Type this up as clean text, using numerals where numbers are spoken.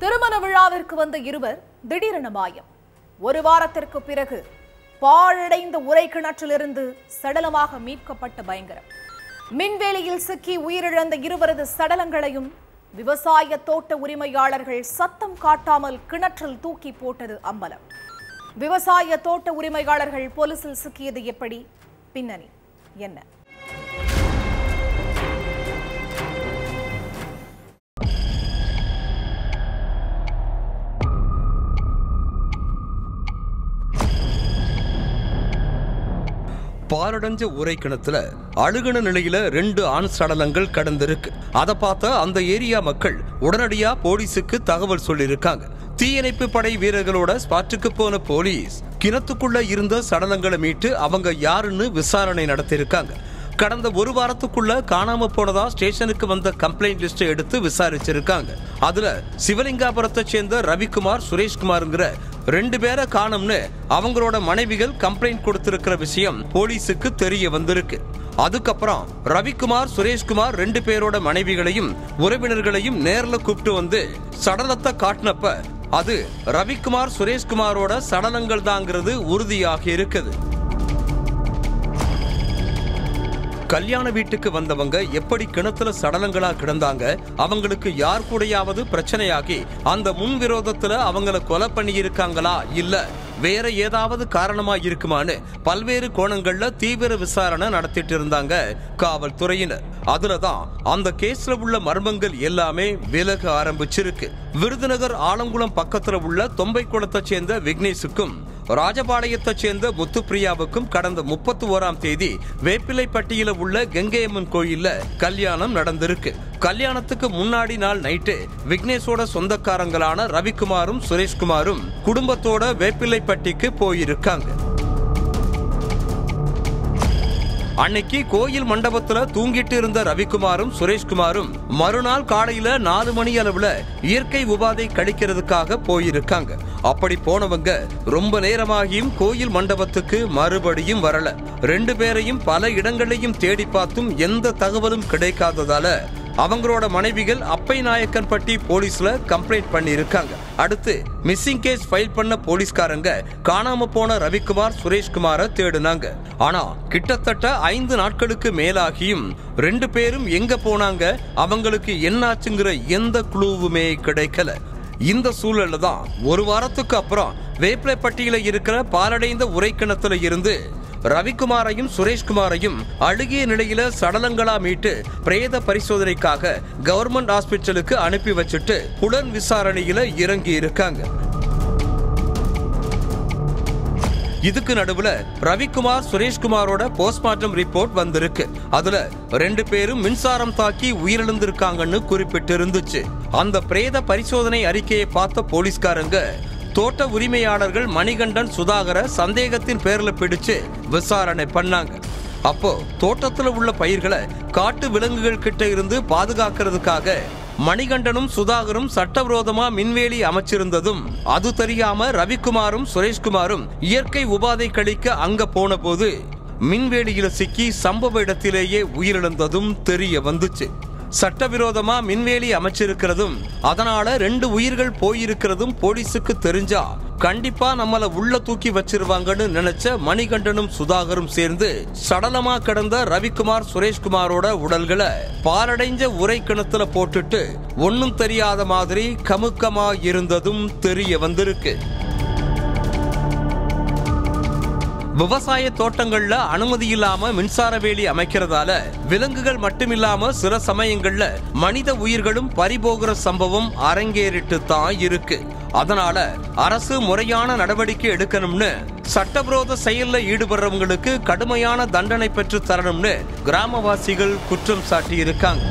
திருமண விழாவிற்கு வந்த இருவர் திடீரென மாயம். ஒரு வாரத்திற்கு பிறகு பாழடைந்த உரை கிணற்றிலிருந்து சடலமாக மீட்கப்பட்ட பயங்கரம். மின்வேலியில் சிக்கி உயிரிழந்த இருவரது சடலங்களையும் விவசாய தோட்ட உரிமையாளர்கள் சத்தம் காட்டாமல் கிணற்றில் தூக்கி போட்டது அம்பலம். விவசாய தோட்ட உரிமையாளர்கள் போலீசில் சிக்கியது எப்படி? பின்னணி என்ன? பாலடைஞ்ச உரை கிணத்துல அழுகுன நிலையில 2 ஆண் சடலங்கள் கடந்திருக்கு. அதை பார்த்த அந்த ஏரியா மக்கள் உடனடியா போலீஸுக்கு தகவல் சொல்லியிருக்காங்க. தீயணைப்பு படை வீரர்களோட ஸ்பாட்டுக்கு போன போலீஸ் கிணத்துக்குள்ள இருந்த சடலங்களை மீட்டு அவங்க யாருன்னு விசாரணை நடத்தியிருக்காங்க. கடந்த ஒரு வாரத்துக்குள்ள காணாம போனதா ஸ்டேஷனுக்கு வந்த கம்ப்ளைண்ட் லிஸ்ட் எடுத்து விசாரிச்சிருக்காங்க. அதுல சிவலிங்காபுரத்தை சேர்ந்த ரவிக்குமார், சுரேஷ்குமார்ங்கிற 2 பேரை காணும்னு அவங்களோட மனைவிகள் கம்ப்ளைண்ட் கொடுத்திருக்கிற விஷயம் போலீஸுக்கு தெரிய வந்திருக்கு. அதுக்கப்புறம் ரவிக்குமார், சுரேஷ்குமார் 2 பேரோட மனைவிகளையும் உறவினர்களையும் நேர்ல கூப்பிட்டு வந்து சடலத்தை காட்டினப்ப அது ரவிக்குமார், சுரேஷ்குமாரோட சடலங்கள் தாங்கிறது உறுதியாகி இருக்குது. கல்யாண வீட்டுக்கு வந்தவங்க எப்படி கிணத்துல சடலங்களா கிடந்தாங்க, அவங்களுக்கு யார் கூடயாவது பிரச்சனையாகி அந்த முன்விரோதத்துல அவங்கள கொலை பண்ணி இருக்காங்களா, இல்ல வேற ஏதாவது காரணமா இருக்குமான்னு பல்வேறு கோணங்கள்ல தீவிர விசாரணை நடத்திட்டு இருந்தாங்க காவல்துறையினர். அதுலதான் அந்த கேஸ்ல உள்ள மர்மங்கள் எல்லாமே விலக ஆரம்பிச்சிருக்கு. விருதுநகர் ஆலங்குளம் பக்கத்துல உள்ள தொம்பைக்குளத்தை சேர்ந்த விக்னேஷுக்கும் ராஜபாளையத்தை சேர்ந்த முத்துப்பிரியாவுக்கும் கடந்த 31ஆம் தேதி வேப்பிலைப்பட்டியில உள்ள கங்கையம்மன் கோயில்ல கல்யாணம் நடந்திருக்கு. கல்யாணத்துக்கு முன்னாடி நாள் நைட்டு விக்னேஷோட சொந்தக்காரங்களான ரவிக்குமாரும் சுரேஷ்குமாரும் குடும்பத்தோட வேப்பிலைப்பட்டிக்கு போயிருக்காங்க. அன்னைக்கு கோயில் மண்டபத்துல தூங்கிட்டு இருந்த ரவிக்குமாரும் சுரேஷ்குமாரும் மறுநாள் காலையில 4 மணி அளவுல இயற்கை உபாதை கழிக்கிறதுக்காக போயிருக்காங்க. அப்படி போனவங்க ரொம்ப நேரமாகியும் கோயில் மண்டபத்துக்கு மறுபடியும் வரல. 2 பேரையும் பல இடங்களையும் தேடி பார்த்தும் எந்த தகவலும் கிடைக்காததால அவங்களோட மனைவிகள் அப்பை நாயக்கன்பட்டி போலீஸ்ல கம்ப்ளைண்ட் பண்ணி இருக்காங்க. அடுத்து மிஸ்ஸிங் கேஸ் ஃபைல் பண்ண போலீஸ்காரங்க காணாம போன ரவிக்குமார், சுரேஷ்குமாரை தேடினாங்க. ஆனா கிட்டத்தட்ட 5 நாட்களுக்கு மேலாகியும் 2 பேரும் எங்க போனாங்க, அவங்களுக்கு என்னாச்சுங்கிற எந்த குளூவுமே கிடைக்கல. இந்த சூழல்ல தான் ஒரு வாரத்துக்கு அப்புறம் வேப்பிலைப்பட்டியில இருக்கிற பாலடைந்த உரை கிணத்துல இருந்து ரவிக்குமாரையும் சுரேஷ்குமாரையும் அழுகிய நிலையில சடலங்களா மீட்டு பிரேத பரிசோதனைக்காக கவர்மெண்ட் ஹாஸ்பிட்டலுக்கு அனுப்பி வச்சுட்டு புலன் விசாரணையில இறங்கி இருக்காங்க. இதுக்கு நடுவுல ரவிக்குமார், சுரேஷ்குமாரோட போஸ்ட்மார்ட்டம் ரிப்போர்ட் வந்திருக்கு. அதுல 2 பேரும் மின்சாரம் தாக்கி உயிரிழந்திருக்காங்கன்னு குறிப்பிட்டு இருந்துச்சு. அந்த பிரேத பரிசோதனை அறிக்கையை பார்த்த போலீஸ்காரங்க தோட்ட உரிமையாளர்கள் மணிகண்டன், சுதாகர சந்தேகத்தின் பேர்ல பிடிச்சு விசாரணை பண்ணாங்க. அப்போ தோட்டத்துல உள்ள பயிர்களை காட்டு விலங்குகள் கிட்ட இருந்து பாதுகாக்கிறதுக்காக மணிகண்டனும் சுதாகரும் சட்டவிரோதமா மின்வேலி அமைச்சிருந்ததும் அது தெரியாம ரவிக்குமாரும் சுரேஷ்குமாரும் இயற்கை உபாதை கழிக்க அங்க போன போது மின்வேலியில சிக்கி சம்பவ இடத்திலேயே உயிரிழந்ததும் தெரிய வந்துச்சு. சட்டவிரோதமா மின்வேலி அமைச்சிருக்கிறதும் அதனால 2 உயிர்கள் போயிருக்கிறதும் போலீஸுக்கு தெரிஞ்சா கண்டிப்பா நம்மள உள்ள தூக்கி வச்சிருவாங்கன்னு நினைச்ச மணிகண்டனும் சுதாகரும் சேர்ந்து சடலமா கிடந்த ரவிக்குமார், சுரேஷ்குமாரோட உடல்களை பாலடைஞ்ச உரை கிணத்துல போட்டுட்டு ஒன்னும் தெரியாத மாதிரி கமுக்கமா இருந்ததும் தெரிய வந்திருக்கு. விவசாய தோட்டங்கள்ல அனுமதி இல்லாம மின்சார வேலி அமைக்கிறதால விலங்குகள் மட்டுமில்லாம சில சமயங்கள்ல மனித உயிர்களும் பறிபோகிற சம்பவம் அரங்கேறிட்டு தான் இருக்கு. அதனால அரசு முறையான நடவடிக்கை எடுக்கணும்னு, சட்டவிரோத செயல்ல ஈடுபடுறவங்களுக்கு கடுமையான தண்டனை பெற்று தரணும்னு கிராமவாசிகள் குற்றம் சாட்டி இருக்காங்க.